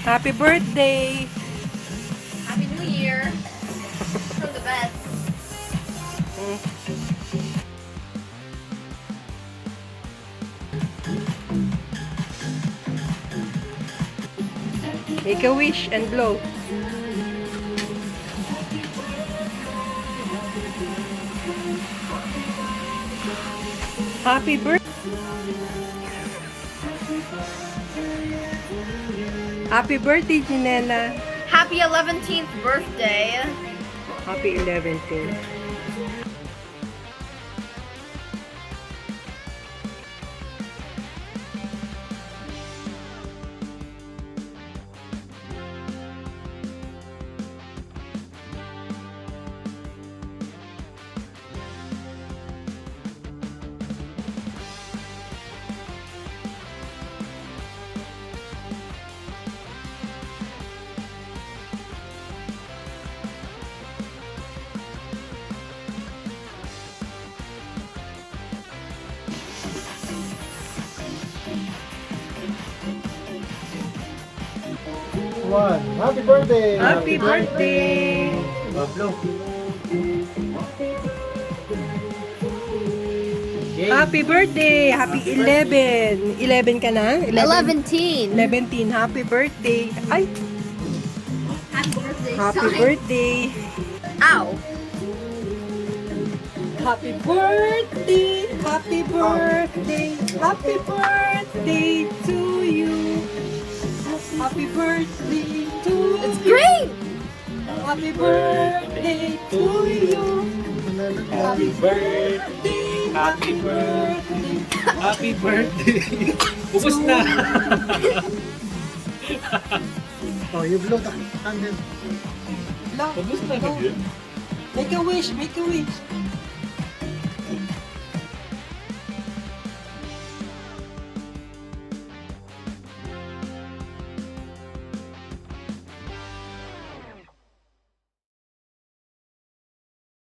Happy birthday! Happy New Year from the best. Make a wish and blow. Happy birthday! Happy birthday, Ginela! Happy 11th birthday. Happy 11th. One. Happy birthday! Happy birthday! Pablo. Happy birthday! Happy 11! 11 ka na? 11th. 11. Happy birthday! Ay! Happy birthday. Happy birthday! Ow. Happy birthday! Happy birthday! Happy birthday to you! Happy birthday to It's you! great. Happy birthday to you! Happy birthday! Happy birthday! Happy birthday! Ubus na! Oh, you blow the candle. Love, Ubus na go. yun. Make a wish! Make a wish!